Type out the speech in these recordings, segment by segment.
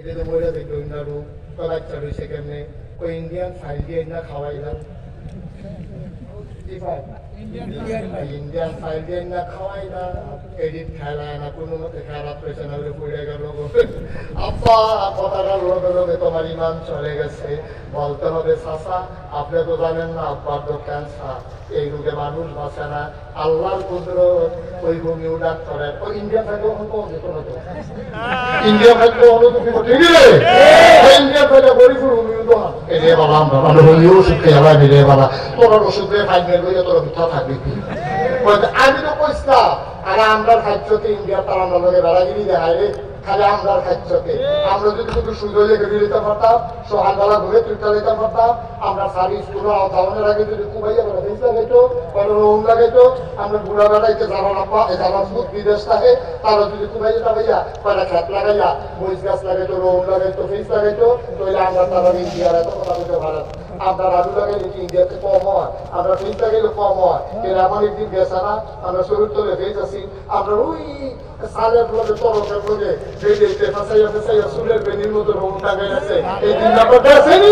যদি মহিলা দেখলো না রূপ তো বাচ্চা রয়েছে কেমনে ওই ইন্ডিয়ান ফাইল দিয়ে না খাওয়াইলাম ইন্ডিয়ান ফাইল দিয়ে না খাওয়াইলাম এডিট খেলায় না কোনো মতে খারাপ হয়েছে না পড়ে গেল আব্বা কথাটার লগে লগে তোমার ইমান চলে গেছে বলতে হবে চাচা আপনি তো জানেন না আব্বার তো ক্যান্সার এই রোগে মানুষ বাঁচে না আল্লাহর কুদরত ওই হোমিও ডাক্তারের ওই ইন্ডিয়া থাকলেও এখন পাওয়া যেত না তো ইন্ডিয়া থাকলেও অনুভূতি ঠিক ইন্ডিয়া থাকলে গরিবুর হোমিও তো এরে বাবা আমরা হোমিও শিখতে যাবা মিলে বাবা তোর ওষুধে ফাইনাল হয়ে তোর মিথ্যা থাকবে কি আমি তো কইসলাম আর আমরা খাচ্ছতে ইন্ডিয়ার তার আমরা লোকে বেড়াগিরি দেখায় রে খালি আমরা খাচ্ছতে আমরা যদি শুধু সুযোগ লেগে দিতে পারতাম সকালবেলা ঘুরে তুলতে দিতে পারতাম আমরা সারি স্কুল আওতানের আগে যদি কুবাইয়া করে ফেস লাগাইতো কোনো রোম লাগাইতো আমরা বুড়া বেড়াইতে যারা নাপা যারা সুদ বিদেশ থাকে তারা যদি কুবাইয়া টাবাইয়া কয়টা খেত লাগাইয়া মরিচ গাছ লাগাইতো রোম লাগাইতো ফেস লাগাইতো তাহলে আমরা তারা ইন্ডিয়ার এত কথা বলতে ভারত আপনার আলু লাগাইলে কি ইন্ডিয়াতে কম হয় আমরা ফেস লাগাইলে কম হয় কিন্তু এমন একদিন গেছে না আমরা শরীর তোলে ফেস আছি আমরা ওই সালের লগে তরকের লগে বেরিয়েছে ফাঁসাইয়া ফাঁসাইয়া চুলের বেনির মতো রোম লাগাই আছে এই দিন ব্যাপারটা আছে নি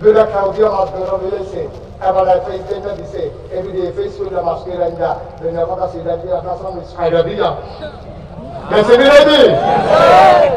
দুইটা খাও দিয়ে মাছ ধরা মিলেছে এবার ফেস যেটা দিছে এমনি ফেস করলে মাছ কে রান্দা দুইটা কথা সিধা দিয়ে আপনার সামনে ছাইরা দিয়া গেছে বিরোধী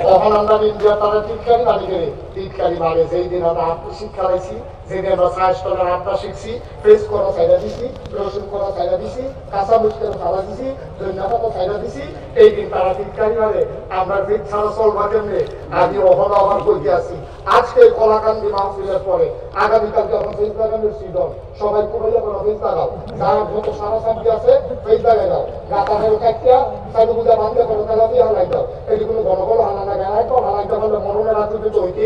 তখন আমরা ইন্ডিয়া তারা টিটকারি মারি গেলে টিটকারি মারে যেই দিন আমরা আত্ম শিক্ষা পাইছি যেদিন আমরা সাইজ করার আত্মা শিখছি ফেস করা ছাইরা দিছি রসুন করা ছাইরা দিছি কাঁচা মুচ করে ছাড়া দিছি ধন্যবাদ ছাইরা দিছি এই দিন তারা টিটকারি মারে আমরা ফিট ছাড়া চলবা কেমনে আমি অহন অহন করতে আছি আজকে কলাকান্দি মাহফিলের পরে আগামীকাল যখন ফেস লাগানোর সিজন সবাই কুড়াইয়া কোনো ফেস লাগাও যার যত সারা শান্তি আছে ফেস লাগাই দাও গাতা ফেরো কাটিয়া সাইড বুঝা বান্ধে করো তাহলে দিয়ে হালাই দাও এই কোনো ঘন ঘন হানা না গায়ে তো হালাই দাও হলে মরণে রাখতে দিতে ওইতে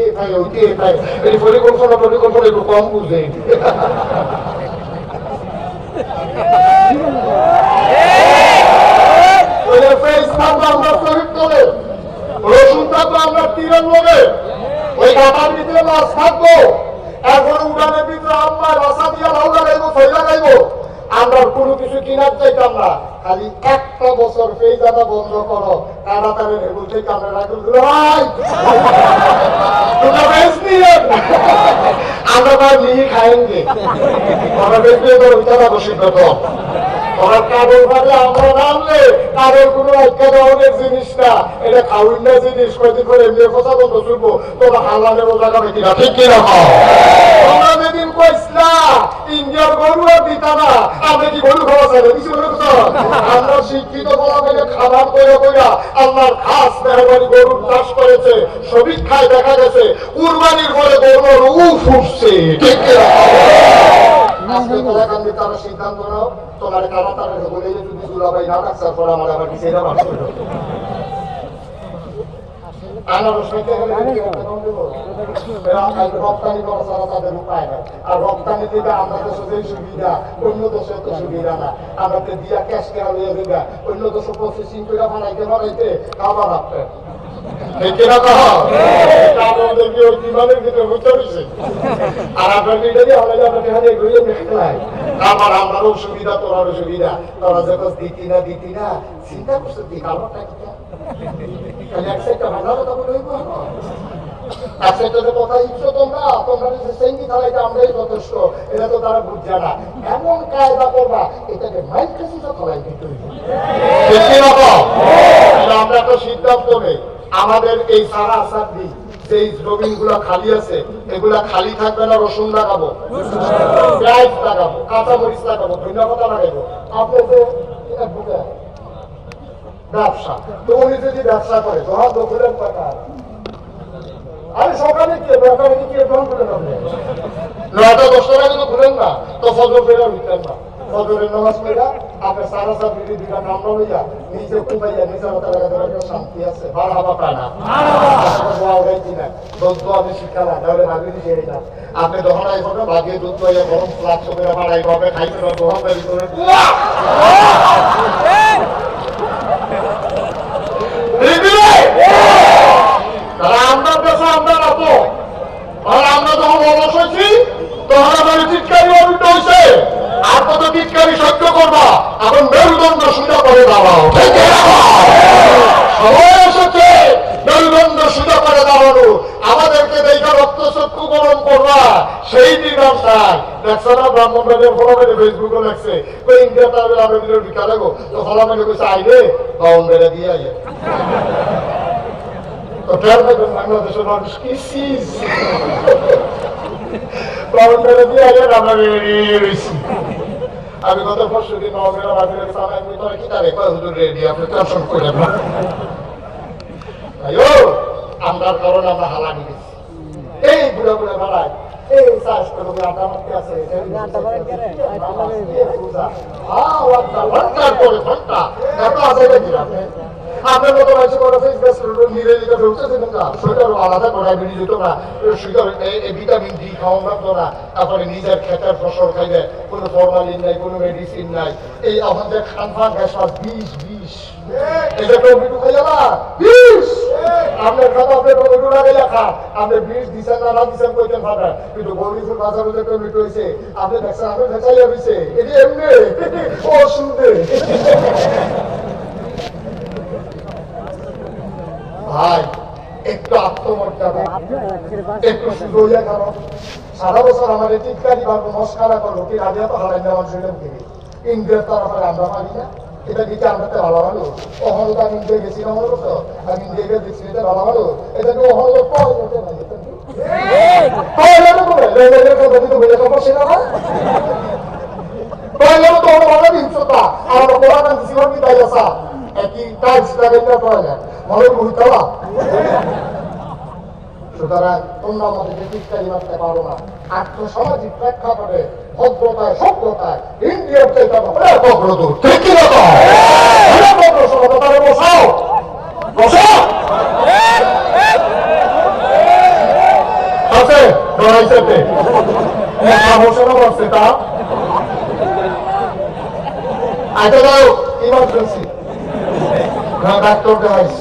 পাই এই পরিকল্পনা একটু কম বুঝে ফেস থাকবো আমরা শহীদ করে রসুন থাকবো আমরা তীরের লোকে ওই গাতার ভিতরে মাছ থাকবো এখন উড়ানের ভিতরে আমরা রসা দিয়ে লাউ লাগাইবো ফেল লাগাইবো আমরা কোনো কিছু কিনার চাইতাম না খালি একটা বছর ফেস আনা বন্ধ করো তাড়াতাড়ি রেগুল থেকে আমরা রাখুন আমরা তার নিয়ে খাইঙ্গে আমরা বেশি তো বিচারা বসিত ওরা কাগজ ভাবে আমরা নামলে কাগজ কোনো একটা ধরনের জিনিস না এটা খাউন না জিনিস কয়েকদিন করে এমনি কথা বলবো শুনবো তোমরা হালানের লাগাবে কিনা ঠিক কিনা তোমরা যেদিন কইসলা ইন্ডিয়ার গরু আর দিতা না আমরা কি গরু খাওয়া চাই কিছু মনে করছো আমরা শিক্ষিত বলা গেলে খাবার করে কইরা আল্লাহর খাস মেহরবানি গরুর চাষ করেছে সবিক খায় দেখা গেছে কুরবানির পরে গরুর উফ উঠছে ঠিক কিনা আজকে কলাকান্দি তারা সিদ্ধান্ত নাও তোমার কারা তারা বলে যদি দুলাভাই না ডাক্তার পরে আমার আবার কিছু না বাড়ছে রপ্তানি করা ছাড়া তাদের উপায় নাই আর রপ্তানি দিবে আমরা দেশের যে সুবিধা অন্য দেশের তো সুবিধা না আমাকে দিয়া ক্যাশ কেনা লিয়ে দিবে অন্য দেশে প্রসেসিং করে বানাইতে বানাইতে খাবার রাখতে আমার আমরারও সুবিধা তোরারও সুবিধা তোরা যখন দিতি না চিন্তা করছে দি কারণটা আমরাই যথেষ্ট এটা তো তারা বুঝছে না এমন কায়দা করবা এটাকে মাইন্ড আমরা তো সিদ্ধান্ত নেই আমাদের এই সারা সাদি যেই জমিন গুলা খালি আছে এগুলা খালি থাকবে না রসুন লাগাবো পেঁয়াজ লাগাবো কাঁচামরিচ লাগাবো ধন্যবাদ লাগাবো আপনার যে ব্যবসা তো উনি যদি ব্যবসা করে তোমার দখলের টাকা আরে সকালে কি ব্যাপারে কি গ্রহণ করে নেবে 9টা 10টার আগে তো ঘুরেন না তো ফজর বেরা উঠতেন না ফজরের নামাজ পড়া আপনি সারা সাত বিধি দুইটা নাম লইয়া নিজে কুমাইয়া নিজের মতো লাগা দেওয়ার শান্তি আছে ভাড়া হাবা পায় না দুধ আমি শিক্ষা না তাহলে ভাবি ছেড়ে না আপনি যখন আইসবেন ভাগিয়ে দুধ লইয়া গরম ফ্লাক্স করে বাড়াই পাবে খাইতে পারবো করে আমরা দেশে আমরা রাখবো আর আমরা যখন অলস হয়েছি তখন আমাদের চিৎকারি অভিজ্ঞ হয়েছে আর কত চিৎকারি সহ্য করবা এখন মেরুদণ্ড সোজা করে দাঁড়াও সময় এসেছে না ব্রাহ্মণবাড়িয়া ফলাফলে ফেসবুকে লাগছে ওই ইন্ডিয়া তাহলে আরো দিনের বিকা লাগো তো ফলাফলে কইছে আইলে বাউন্ডারি দিয়ে আইয়ে তো খেয়াল রাখবেন বাংলাদেশের মানুষ কি সিজ বাউন্ডারি দিয়ে আইয়ে আমরা রয়েছি। আমি গত পরশু দিন নবমেরা বাজারে সামাই তোরা কি তারে কয় হুজুর রেডি আপনি টেনশন করেন না আয়ো আমরার কারণে আমরা হালানি গেছি এই বুড়া বুড়া ভাড়ায় এই চাষ করে আটা মারতে আছে ঘন্টার পরে ঘন্টা এত আছে নাকি আপনার মতো মানুষ আলাদা করা বেরিয়ে যেত না ভিটামিন ডি খাওয়ান লাগতো না তারপরে নিজের ক্ষেতের ফসল খাইবে কোনো ফরমালিন নাই কোনো মেডিসিন নাই এই আমাদের খানফান গ্যাস বিষ বিষ এটা টমেটো খাইয়া না বিষ আপনার খাতা আপনার টমেটো লাগাইয়া খান আপনি বিষ দিচ্ছেন না দিচ্ছেন কইতেন ভাবেন কিন্তু গৌরীপুর বাজার যে টমেটো হয়েছে আপনি দেখছেন আপনি ভেচাইয়া হয়েছে এটি এমনি অসুবিধে ভাই একটু আত্মমর্যাদা একটু সুযোগিয়া করো সারা বছর আমার টিটকারি বা নমস্কার করো কি রাজিয়া তো হারাই নেওয়ার জন্য ইংরেজ তরফের আমরা পারি না এটা দিকে আমরা ভালো ভালো ওখানে তো আমি ইন্ডিয়া গেছি না মনে করছো আমি ইন্ডিয়া গিয়ে দেখছি এটা ভালো ভালো এটা তো ওখানে তো পয় করতে সুতরাং তোমরা আমাদের টিটকারি মারতে পারো না আর্থসামাজিক প্রেক্ষাপটে ভদ্রতায় সভ্যতায় ইন্ডিয়ার চাইতে অগ্রদূর ঠিক কি বসাও বসাও আছে ডরাইছে সমস্যা করছে তা আগে যাও ইমার্জেন্সি ডাক্তার দেখাইস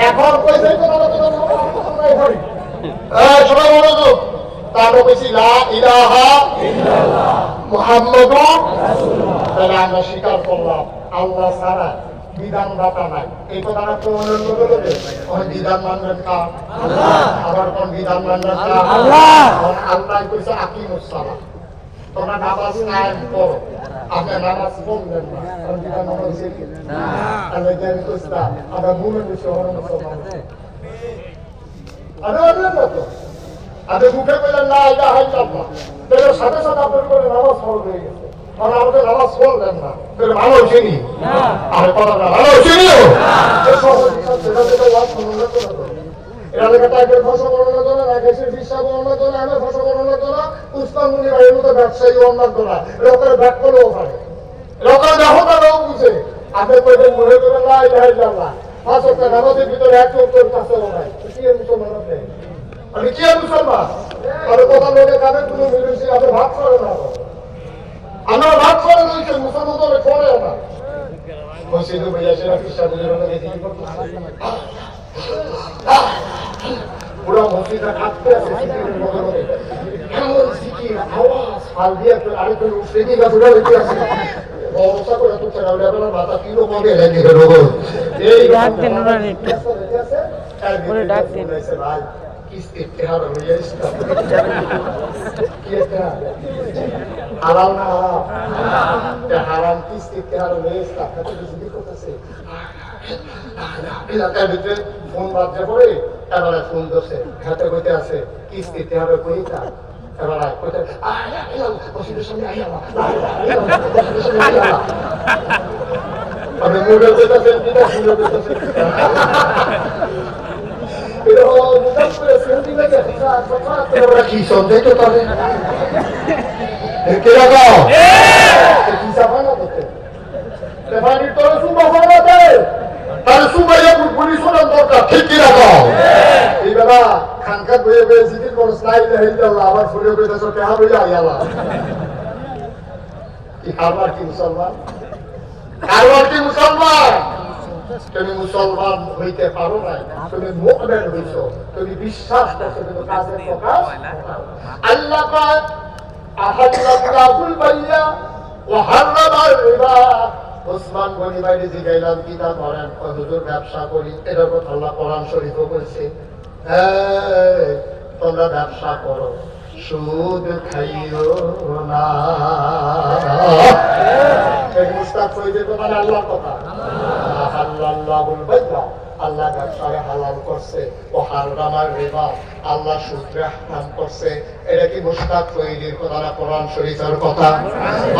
এখন সবাই মনোযোগ তারপর বেশি লা ইলাহা ইল্লাল্লাহ মুহাম্মাদুর রাসূলুল্লাহ আমরা স্বীকার করলাম আল্লাহ ছাড়া বিধানদাতা নাই এই কথাটা প্রমাণ করতে বিধান মানবেন কা আল্লাহ আবার কোন বিধান মানবেন কা আল্লাহ আল্লাহ কইছে আকিমুস সালাত তোমরা নামাজ কায়েম করো আপনি নামাজ পড়লেন না কারণ বিধান মানা হয়েছে না আমি জানি কইছা আমরা মনে বিষয় হলো মুসলমান আমি বললাম না তো আপনি মুখে বললেন না ইলাহা ইল্লাল্লাহ তাহলে সাথে সাথে আপনার করে নামাজ ফরজ হয়ে গেছে আর আমাকে নামাজ পড়লেন না তাহলে ভালো হয়েছে নি আরে কথা না ভালো হয়েছে নি এরা লেখা টাইপের ফসল বর্ণনা করে না দেশের বিশ্বাস বর্ণনা করে আমার ফসল বর্ণনা করে উস্তাদ মুনি ভাইয়ের মতো ব্যবসায়ী বর্ণনা করা লোকের ব্যাক করলেও পারে লোকের দেহতারাও বুঝে আপনি কইবেন মনে করেন না ইলাহা ইল্লাল্লাহ পাঁচ ওয়াক্ত নামাজের ভিতরে এক ওয়াক্তের কাছে নাই কি মুসলমান আপনি আমি কি মুসলমান আর কথা লোকে কাদের কোনো মিলছে আপনি ভাগ করে না আমরা ভাগ করে রয়েছে মুসলমান তো করে না মসজিদে ভাইয়া সেরা বিশ্বাস বুঝে না দেখি পুরো মসজিদটা কাঁপতে আছে এমন সিকির আওয়াজ ফাল দিয়ে আরেকজন শ্রেণী গাছ উড়া রেখে আছে অবস্থা করে তো ছেড়ে আপনার মাথা কিলো কমে লেগে গেল এই ডাক দেন ওরা ওরে ডাক দেন ভাই কিস্তি তেহার হয়ে আসছে কি এটা হারাম না হারাম হারাম কিস্তি তেহার হয়ে আসছে কত কিছু করতেছে এলাকার ভিতরে ফোন বাজে পড়ে এবারে ফোন ধরছে হাতে কইতে আছে কিস্তিতে হবে কইতা এবারে কইতে ওষুধের সঙ্গে আমি মোবাইল দিতেছেন কিনা শুনে দিতেছেন কি সন্দেহ তো তবে কিরকম কি সাফানা করতে রেফারির তোর সুবা ফানা দেয় তাহলে সুবাইয়া পুলিশ হলাম দরকার ঠিক কি রাখো এই বেলা খানকা বয়ে বয়ে জিকির করো স্টাইলে হেলতে আবার ফুলে বয়ে দেশো কেহা বইয়া আইয়ালা কি কারবার কি মুসলমান কারবার কি মুসলমান তুমি মুসলমান হইতে পারো না তুমি মুমিন হইছো তুমি বিশ্বাস করছো কিন্তু কাজে প্রকাশ আল্লাহ পাক আহাল্লাহুল বাইয়া ওয়া হারামাল রিবা ওসমান গনি বাইরে জিগাইলাম কিতাব পড়েন হুজুর ব্যবসা করি এটার কথা আল্লাহ কোরআন শরীফে বলছে তোমরা ব্যবসা করো, সুদ খাইও না। মুস্তাক ফৈজের কথা না আল্লাহর কথা। আল্লাহুল বাইয়া, আল্লাহ ব্যবসায় হালাল করছে, ও হারামার রিবা, আল্লাহ সুদকে হারাম করছে। এটা কি মুস্তাক ফৈজির কথা না কোরআন শরীফের কথা?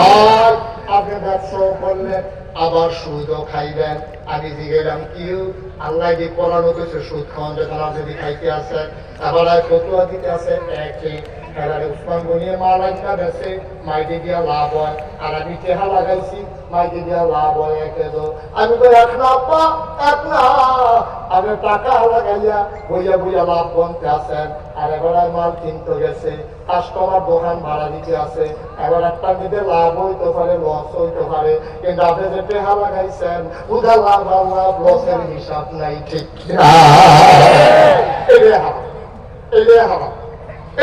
আর আপনি ব্যবসাও করলেন, আবার সুদও খাইবেন। আমি জিগেলাম কি আল্লাহ যে কোরআন কিছু সুদ খাওয়ান যখন আপনি খাইতে আসেন, আবার ফতুয়া দিতে আসেন একই উসমান গনিয়ে মাল একটা বেছে মাইকে দিয়া লাভ হয়, আর আমি টেহা লাগাইছি মাইকে দিয়া লাভ হয় একে। আমি তো এক না আপা, এক না, আমি টাকা লাগাইয়া বইয়া বইয়া লাভ বনতে আসেন। আর এবার মাল কিনতে গেছে, কাস্টমার দোকান ভাড়া দিতে আছে, এবার একটা নিতে লাভ হইতে পারে, লস হইতে পারে, কিন্তু আপনি যে টেহা লাগাইছেন উদা লাভ আর লাভ লসের হিসাব নাই। ঠিক এটাই হারাম, এটাই হারাম,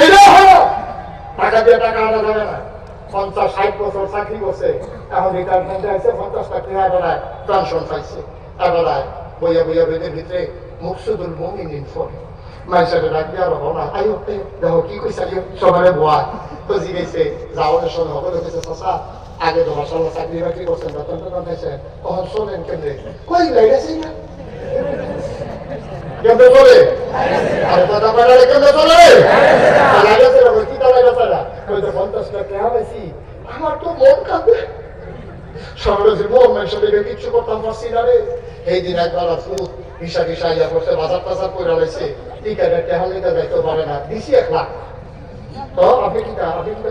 এটাই হারাম। টাকা দিয়ে টাকা আনা যাবে না। 50-60 বছর চাকরি করছে, এখন রিটায়ারমেন্টে আছে, 50 টাকা এবার পেনশন পাইছে, এবার বইয়া বইয়া বেদের ভিতরে মুকসুদুল মুমিনিন ফোনে মানুষের ডাক দিয়ে আরো না আয়ো দেখো কি কইছে সবারে বোয়া তো জিগেছে যাওয়ার সময় সকলে কইছে চাচা আগে তো মাসাল্লাহ চাকরি বাকরি করছেন, বেতন টেতন পাইছেন, তখন শোনেন কেন্দ্রে কই লাইগেছে না কেন্দ্রে চলে, আরে কথা পাড়ারে কেন্দ্রে চলে লাইগেছে না কি তা লাইগেছে না কইতে 50 টাকা পাইছি, আমার তো মন কাঁদে সকালে জীবন মানুষের দিকে কিচ্ছু করতাম পারছি না রে। এই দিন একবার ফুট হিসাব ইয়া করছে, বাজার টাজার করে লাইছে, টিকাটা টেহা লিখে যাইতে পারে না, দিছি 1 লাখ। তো আপনি কিটা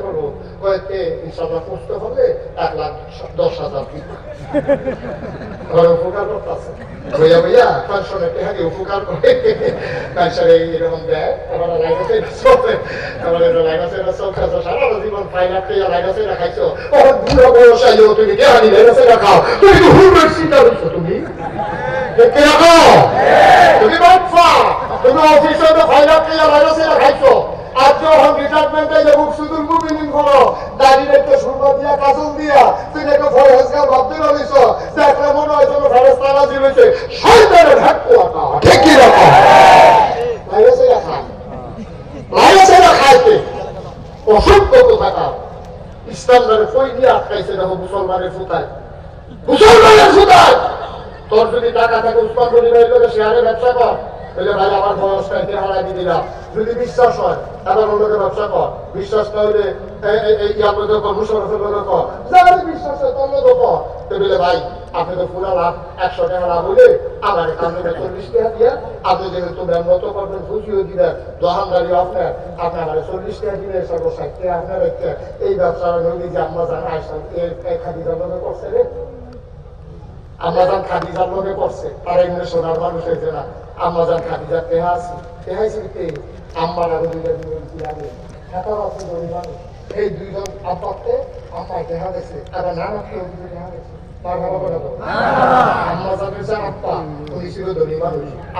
করবো কয়েকটি ইনশাল্লাহ পুষতে পারলে 1,10,000 ঘরে উপকার করতেছে বইয়া বইয়া পেনশনের টেহাকে উপকার করে পেনশন এইরকম দেয়। এবার লাইগাছে চলছে, এবার লাইগাছে চলছে, সারা জীবন ফাইনাল খেয়ে লাইগাছে খাইছো, বুড়ো বয়স আইও তুমি টেহানি লাইগাছে খাও, তুমি তো হুমের চিন্তা করছো, তুমি দেখতে রাখো, তুমি বাচ্চা, তুমি অফিসে ফাইনাল খেয়ে লাইগাছে খাইছো। আর যখন রিটায়ারমেন্টে যাবো শুধু মুমিনিন করো, দাড়ি রেখে সুরমা দিয়া কাজল দিয়া তুই দেখো ফরেস্টগার ভাবতে রইছ, দেখলে মনে হয় যেন ফরেস্ট নাজি হয়েছে, শয়তানের ঢাক পোয়াটা ঠিক কি রকম লাইছে রাখা, লাইছে রাখাইতে অসংখ্য কথা ইসলামের কই দিয়ে আটকাইছে দেখো মুসলমানের ফুটায়, মুসলমানের ফুটায়। তোর যদি টাকা থাকে উসমান গনি ভাইয়ের লোকের শেয়ারে ব্যবসা কর, বলে ভাই আমার বয়সটা এতে হারাই দিয়ে দিলাম। যদি বিশ্বাস হয় এবার লোকের ব্যবসা কর, বিশ্বাস না হলে মুশারফের লোকে কর, যার বিশ্বাস হয় তোর লোক কর। তো বলে ভাই আপনি তো পুরা লাভ 100 টাকা লাভ হলে আমার এখানে 40 টাকা দিয়ে আপনি যেহেতু মেহনত করবেন খুশিও দিবেন, দোকানদারি আপনার, আপনি আমার 40 টাকা দিলে 60 টাকা আপনার একটা। এই ব্যবসা নদী যে আমরা জানা আসলাম খাদিজার লোকে করছে রে, আমরা যান খাদিজার লোকে করছে, তারা এমনি সোনার মানুষ হয়েছে না। আমরা যান খাদিজার টেহা আছি, টেহাইছি আমার আরো 2টা দিন আগে খেতার আছে গরিব মানুষ, এই 2জন আব্বাতে আম্মায় টেহা গেছে, তারা নানা কেউ টেহা গেছে।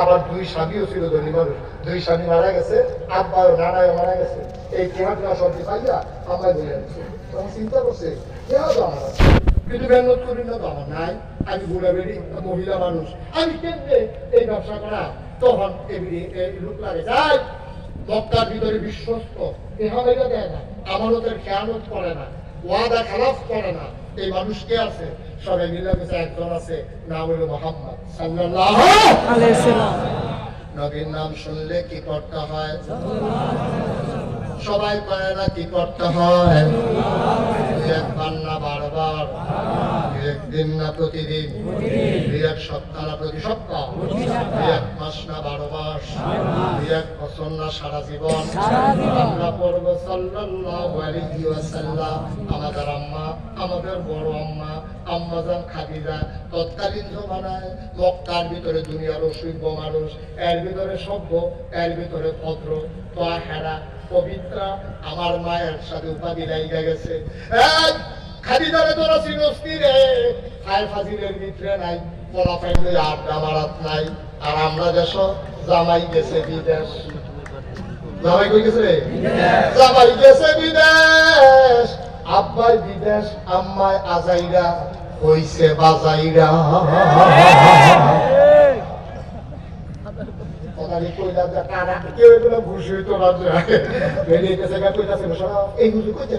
আবার 2 স্বামীও ছিল ধনী মানুষ, 2 স্বামী মারা গেছে, আব্বাও নানায় মারা গেছে। এই টেহাটা সবজি পাইয়া আমায় বলে দিচ্ছে, তখন চিন্তা করছে টেহা তো আমার আছে, কিন্তু মেহনত করি না তো আমার নাই, আমি বুড়া বেড়ি মহিলা মানুষ, আমি কেমনে এই ব্যবসা করা। তখন লোক লাগে যাই মক্কার ভিতরে বিশ্বস্ত এভাবেটা দেয় না, আমানতের খেয়ানত করে না, ওয়াদা খেলাফ করে না, এই মানুষ কে আছে? সবাই মিলে গেছে, একজন আছে, নাম হলো মুহাম্মদ সাল্লাল্লাহু আলাইহি সাল্লাম। নবীর নাম শুনলে কি করতে হয়? সবাই পারে না কি করতে হয়? একবার না বারবার, একদিন না প্রতিদিন, 1 সপ্তাহ না প্রতি সপ্তাহ, 1 মাস না 12 মাস, 1 বছর না সারা জীবন আমরা পড়ব সাল্লাল্লাহু আলাইহি ওয়াসাল্লাম। আমাদের আম্মা, আমাদের বড় আম্মা আম্মাজান খাদিজা তৎকালীন জমানায় মক্কার ভিতরে দুনিয়ার অসভ্য মানুষ, এর ভিতরে সভ্য, এর ভিতরে ভদ্র, তাহেরা পবিত্র, আমার মায়ের সাথে উপাধি লাইগা গেছে। খাদিজারে তোরা চিনস্তি রে, খায় ফাজিলের ভিতরে নাই, পোলা পাইলে আড্ডা মারাত নাই। আর আমরা দেশ জামাই গেছে বিদেশ, জামাই কই গেছে রে? জামাই গেছে বিদেশ, আব্বাই বিদেশ, আম্মাই আজাইরা হইছে বাজাইরা। কথা কইলা যে কারা কেউ এগুলো খুশি হইতো না বেরিয়ে গেছে কইতাছে এই হুজুর কইতে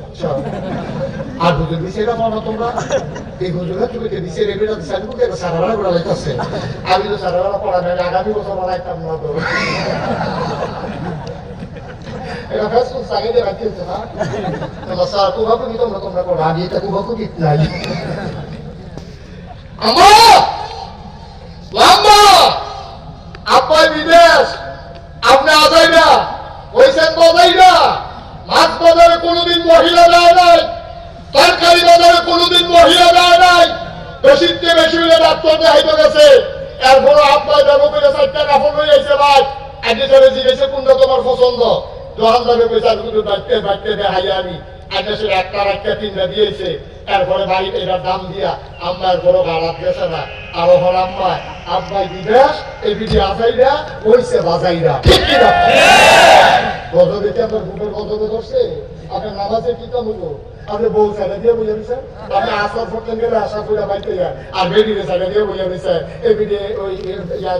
আর হুজুর দিছে এটা মনে তোমরা এই হুজুর কইতে দিছে রেগুলার দিছে আমি কইতে সারা বেলা করে লাইতাছে আমি তো সারা বেলা পড়া নাই আগামী বছর বানাইতাম না তো এটা ফেসবুক সাইডে রাখিয়েছে না তোমরা স্যার কুবাকু কি তোমরা করো আমি এটা কুবাকু কি নাই আমার লম্বা আব্বাই বিদেশ আপনি আজাই না ওইসেন বাজাই না মাছ বাজারে কোনোদিন মহিলা দেয় নাই তরকারি বাজারে কোনোদিন মহিলা দেয় নাই বেশিতে বেশি হইলে ডাক্তার দেখাইতে গেছে এরপরে আব্বাই দেবো করে 4টা কাপড় হয়ে যাইছে ভাই আগে চলে জিজ্ঞেসে কোনটা তোমার পছন্দ দোকানদারে পয়সা শুধু বাড়তে দেখাই আমি আগে সে একটা 3টা দিয়েছে এরপরে বাড়িতে এটার দাম দিয়া আম্মার বড় ভাড়া গেছে না আরো হল আম্মায় আব্বাই বিদেশ এই বিধি আজাইরা ওইসে বাজাইরা ঠিক কিনা গজবে কি আপনার বুকের গজবে ধরছে আপনার নামাজে কি কাম হলো আপনি বউ সাইডে দিয়ে বুঝে দিচ্ছেন আপনি আসার পড়তেন গেলে আশা করে বাইতে যান আর বেরিয়ে সাইডে দিয়ে বুঝে দিচ্ছেন এই বিধি ওই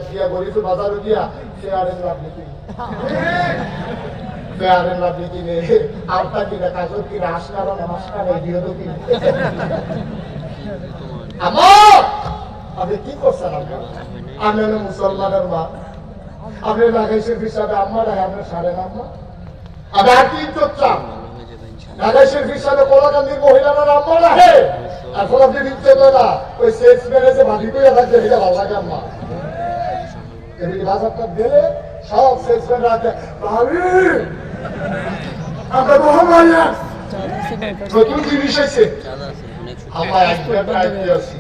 দিয়া গরিব বাজারে দিয়া সে আর লাভ নীতি বেয়ারের লাভ নীতি নেই আলতা কিনা কাজল কিনা আসকার নমস্কার এই দিয়ে তো কিনা আমার আপনি কি করছেন আমি হলো মুসলমানের মা আপনি নাগাইশের হিসাবে আমার আপনার সাড়ে আম্মা আমি আর কি ইজ্জত চান নাগাইশের হিসাবে কোলাকান্দির মহিলারা আম্মা রাখে এখন আপনি ইজ্জত না ওই সেলসম্যানে যে ভাবি করে থাকবে এটা ভালো লাগে আম্মা এমনি বাজারটা দিলে সব সেলসম্যান রাখে ভাবি আমরা মহামায়া নতুন জিনিস আছে আমার একটা আইডিয়া আছে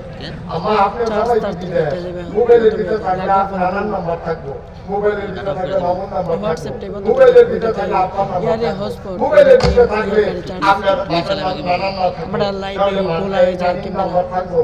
আমার আপনার সবাই দিতে মোবাইলের ভিতরে থাকলে নানান নাম্বার থাকবো মোবাইলের ভিতরে থাকলে মামুন নাম্বার থাকবে মোবাইলের ভিতরে থাকলে আপনার নাম্বার মোবাইলের ভিতরে থাকলে আপনার নানান নাম্বার থাকবে